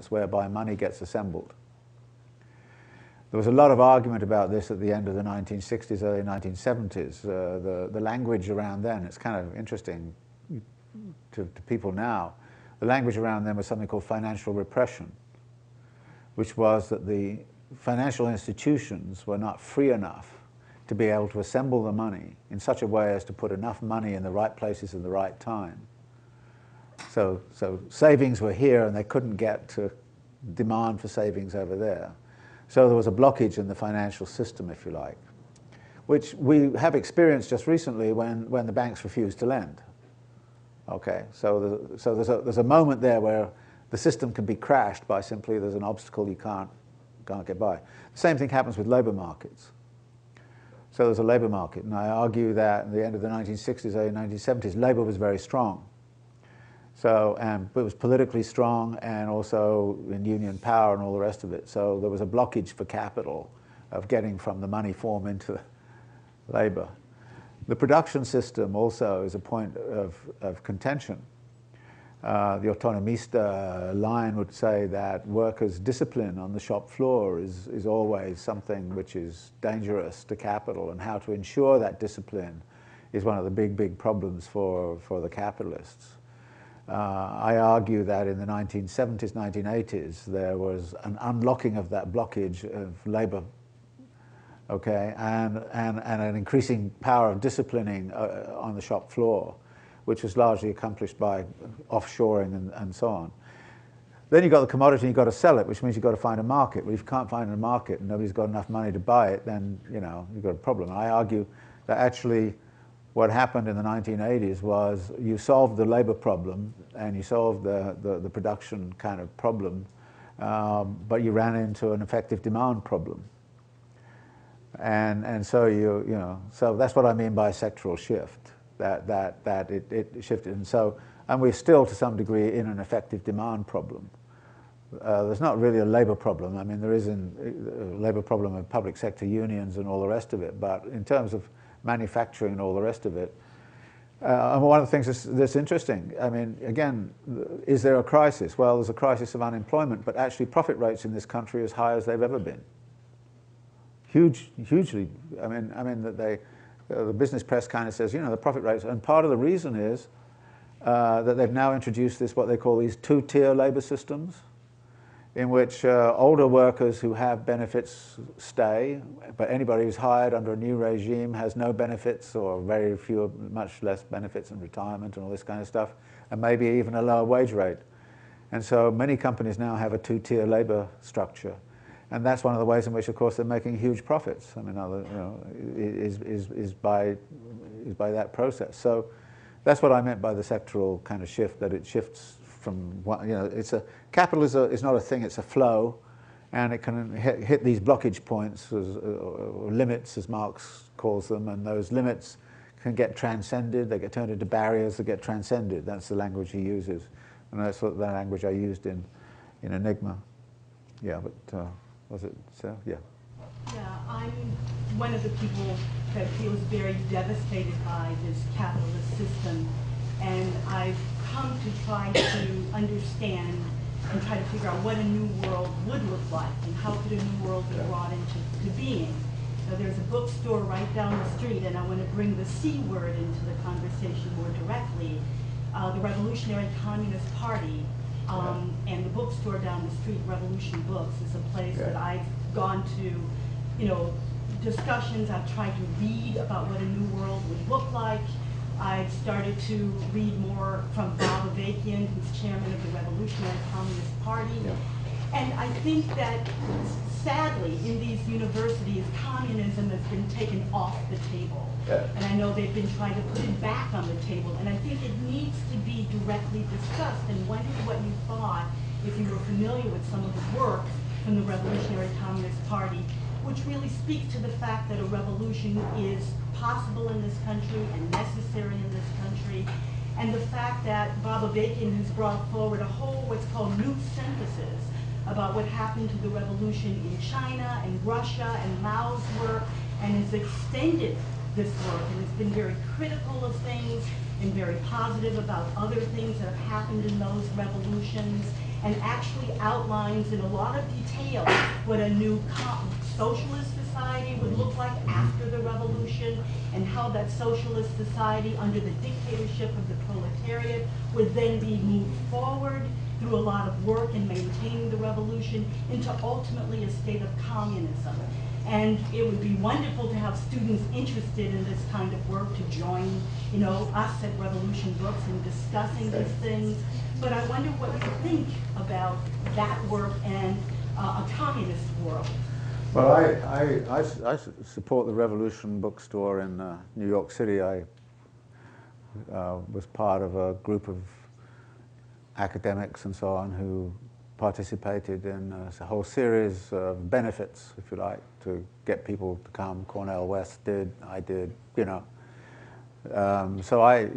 whereby money gets assembled. There was a lot of argument about this at the end of the 1960s, early 1970s. The language around then, it's kind of interesting to people now. The language around then was something called financial repression, which was that the financial institutions were not free enough to be able to assemble the money in such a way as to put enough money in the right places at the right time. So savings were here and they couldn't get to demand for savings over there. So there was a blockage in the financial system, if you like, which we have experienced just recently when the banks refused to lend. Okay, so there's a moment there where the system can be crashed by simply there's an obstacle you can't get by. The same thing happens with labour markets. So there's a labour market, and I argue that at the end of the 1960s, early 1970s, labour was very strong. So, but it was politically strong and also in union power and all the rest of it. So there was a blockage for capital of getting from the money form into labour. The production system also is a point of contention. The autonomista line would say that workers' discipline on the shop floor is always something which is dangerous to capital, and how to ensure that discipline is one of the big problems for the capitalists. I argue that in the 1970s, 1980s, there was an unlocking of that blockage of labour, okay, and an increasing power of disciplining on the shop floor, which was largely accomplished by offshoring and so on. Then you've got the commodity, you've got to sell it, which means you've got to find a market. Well, if you can't find a market and nobody's got enough money to buy it, then you've got a problem. And I argue that actually what happened in the 1980s was you solved the labor problem and you solved the production kind of problem, but you ran into an effective demand problem. And so so that's what I mean by a sectoral shift, that it shifted. And we're still to some degree in an effective demand problem. There's not really a labor problem. I mean, there is a labor problem of public sector unions and all the rest of it, but in terms of manufacturing and all the rest of it. And one of the things that's interesting, I mean, again, is there a crisis? Well, there's a crisis of unemployment, but actually profit rates in this country are as high as they've ever been. Hugely. I mean that the business press kind of says, the profit rates, and part of the reason is that they've now introduced this, what they call these two-tier labor systems, in which older workers who have benefits stay, but anybody who's hired under a new regime has no benefits or very few, much less benefits in retirement and all this kind of stuff, and maybe even a lower wage rate. And so many companies now have a two-tier labor structure. And that's one of the ways in which, of course, they're making huge profits. I mean, is by that process. That's what I meant by the sectoral kind of shift, that it shifts from capitalism is not a thing, it's a flow, and it can hit these blockage points, or limits, as Marx calls them, and those limits can get transcended, they get turned into barriers that get transcended. That's the language he uses, and that's the language I used in Enigma. Yeah, but was it so? Yeah. Yeah, I'm one of the people that feels very devastated by this capitalist system, and I've come to try to understand and try to figure out what a new world would look like and how could a new world be brought into being. So there's a bookstore right down the street, and I want to bring the C word into the conversation more directly. The Revolutionary Communist Party and the bookstore down the street, Revolution Books, is a place that I've gone to, discussions. I've tried to read about what a new world would look like. I've started to read more from Bob Avakian, who's chairman of the Revolutionary Communist Party. Yeah. And I think that, sadly, in these universities, communism has been taken off the table. Yeah. And I know they've been trying to put it back on the table. And I think it needs to be directly discussed. And wondered what you thought, if you were familiar with some of the work from the Revolutionary Communist Party, which really speaks to the fact that a revolution is possible in this country and necessary in this country, and the fact that Bob Avakian has brought forward a whole what's called new synthesis about what happened to the revolution in China and Russia and Mao's work, and has extended this work and has been very critical of things and very positive about other things that have happened in those revolutions. and actually outlines in a lot of detail what a new socialist society would look like after the revolution, and how that socialist society under the dictatorship of the proletariat would then be moved forward through a lot of work in maintaining the revolution into ultimately a state of communism. And it would be wonderful to have students interested in this kind of work to join, you know, us at Revolution Books in discussing these things. But I wonder what you think about that work and a communist world. Well, I support the Revolution bookstore in New York City. I was part of a group of academics and so on who participated in a whole series of benefits, if you like, to get people to come. Cornel West did, I did, you know. So I'm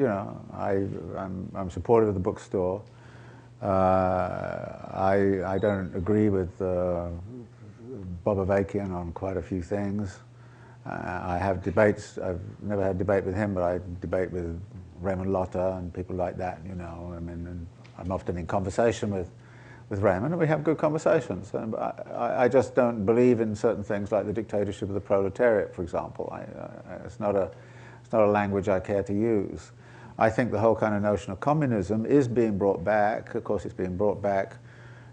supportive of the bookstore. I don't agree with Bob Avakian on quite a few things. I have debates. I've never had a debate with him, but I debate with Raymond Lotter and people like that, you know. I mean, and I'm often in conversation with Raymond, and we have good conversations. And I just don't believe in certain things like the dictatorship of the proletariat, for example. It's not a language I care to use. I think the whole kind of notion of communism is being brought back. Of course, it's being brought back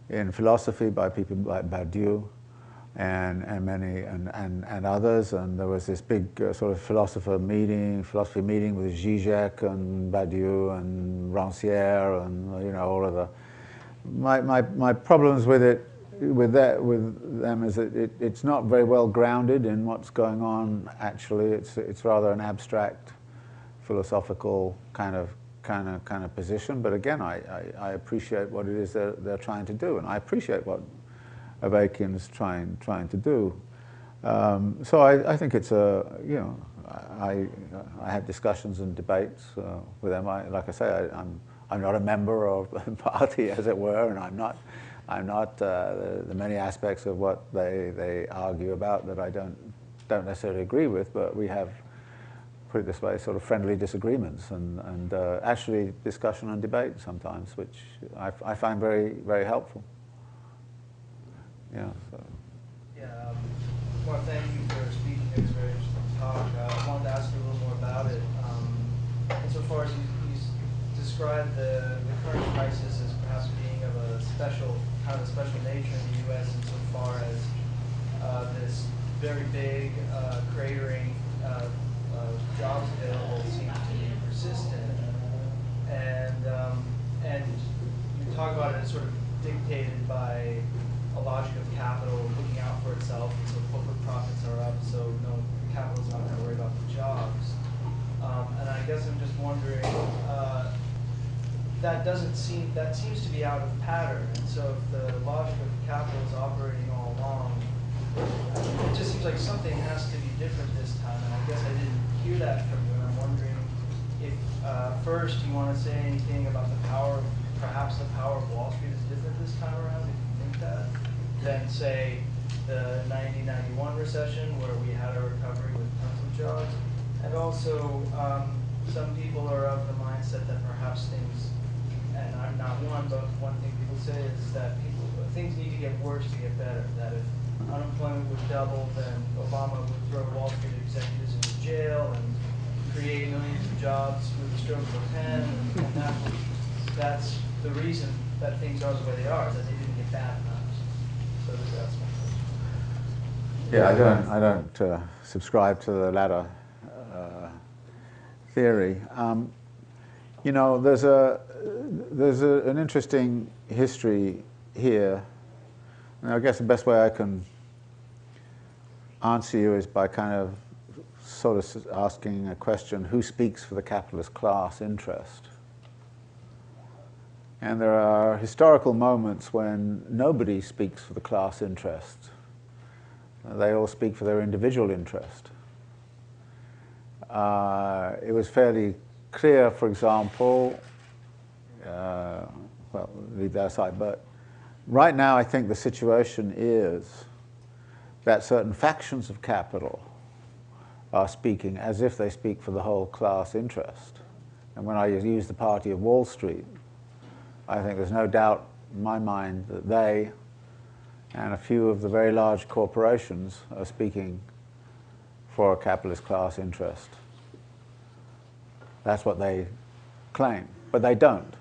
in philosophy by people like Badiou and others. And there was this big sort of philosophy meeting with Zizek and Badiou and Rancière and, you know, all of the. My problems with it, with them, is that it's not very well grounded in what's going on. Actually, it's rather an abstract, philosophical kind of position. But again, I appreciate what it is they're trying to do, and I appreciate what Avakian's trying to do. So I think it's you know, I have discussions and debates with them. Like I say, I'm not a member of the party, as it were, and I'm not the many aspects of what they argue about that I don't necessarily agree with, but we have, put it this way, sort of friendly disagreements and actually discussion and debate sometimes, which I find very, very helpful. Yeah. So. Yeah. I want to thank you for speaking. It was a very interesting talk. I wanted to ask you a little more about it. Insofar as you described the current crisis as perhaps being of a special nature in the U.S. insofar as this very big cratering of jobs available seems to be persistent, and you talk about it as sort of dictated by a logic of capital looking out for itself, and so corporate profits are up, so no capital's not going to worry about the jobs. And I guess I'm just wondering, that seems to be out of pattern. And so if the logic of capital is operating all along, it just seems like something has to be different this time. And I guess I didn't hear that from you. And I'm wondering if first you want to say anything about perhaps the power of Wall Street is different this time around, if you think that, than say the 1991 recession where we had a recovery with tons of jobs. And also, some people are of the mindset that perhaps things, and I'm not one, but one thing people say is that things need to get worse to get better. That if unemployment would double, then Obama would throw Wall Street executives into jail and create millions of jobs with the stroke of a pen. And that's the reason that things are the way they are, is that they didn't get bad enough. So that's my question. Yeah, I don't subscribe to the latter theory. You know, there's an interesting history here. And I guess the best way I can answer you is by kind of sort of asking a question: who speaks for the capitalist class interest? And there are historical moments when nobody speaks for the class interest. They all speak for their individual interest. It was fairly clear, for example, well, leave that aside, but right now I think the situation is that certain factions of capital are speaking as if they speak for the whole class interest. And when I use the party of Wall Street, I think there's no doubt in my mind, that they and a few of the very large corporations are speaking for a capitalist class interest. That's what they claim, but they don't.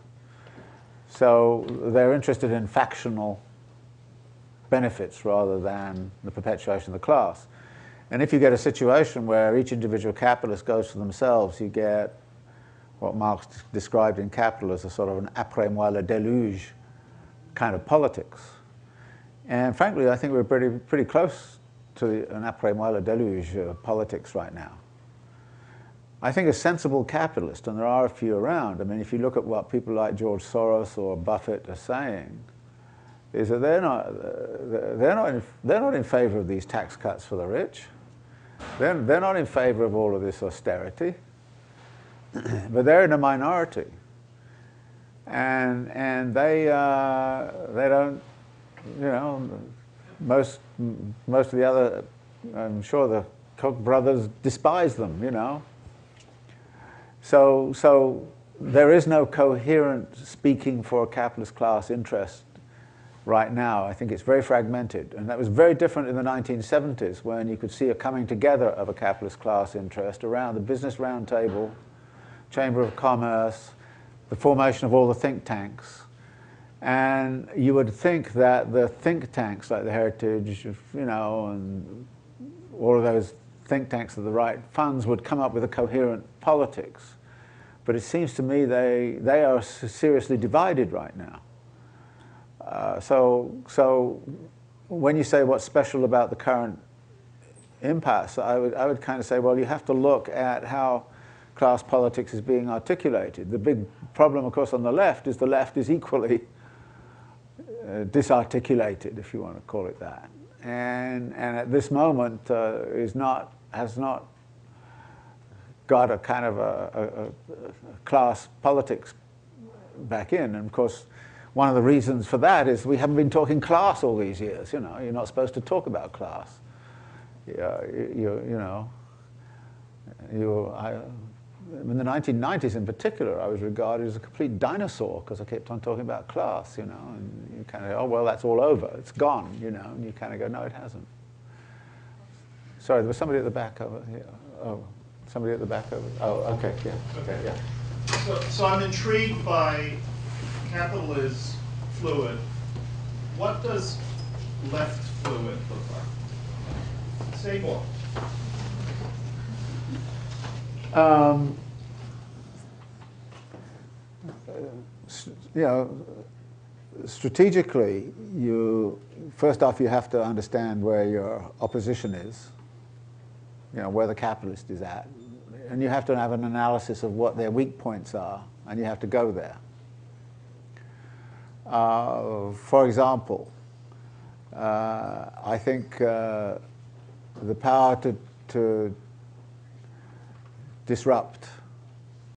So they're interested in factional benefits rather than the perpetuation of the class. And if you get a situation where each individual capitalist goes for themselves, you get what Marx described in Capital as a sort of an après-moi le déluge kind of politics. And frankly, I think we're pretty close to an après-moi le déluge politics right now. I think a sensible capitalist, and there are a few around, I mean, if you look at what people like George Soros or Buffett are saying, is that they're not in favor of these tax cuts for the rich. They're not in favor of all of this austerity, but they're in a minority, and they don't, you know, most of the other, I'm sure the Koch brothers despise them, you know. So there is no coherent speaking for a capitalist class interest right now. I think it's very fragmented, and that was very different in the 1970s when you could see a coming together of a capitalist class interest around the Business Roundtable, Chamber of Commerce, the formation of all the think tanks. And you would think that the think tanks like the Heritage, you know, and all of those think tanks of the right funds would come up with a coherent politics. But it seems to me they are seriously divided right now. So when you say what's special about the current impasse, I would kind of say, well, you have to look at how class politics is being articulated. The big problem, of course, on the left is equally disarticulated, if you want to call it that, and at this moment has not got a kind of a class politics back in. And of course, one of the reasons for that is we haven't been talking class all these years. You know, you're not supposed to talk about class. In the 1990s in particular, I was regarded as a complete dinosaur because I kept on talking about class, you know, and you kind of, oh, well, that's all over, it's gone, you know, and you kind of go, no, it hasn't. Sorry, there was somebody at the back over here. Oh, somebody at the back over. Oh, okay, yeah, okay, yeah. So I'm intrigued by capital is fluid. What does left fluid look like? Say more. You know, strategically, first off, you have to understand where your opposition is, you know, where the capitalist is at, and you have to have an analysis of what their weak points are, and you have to go there. For example, I think the power to disrupt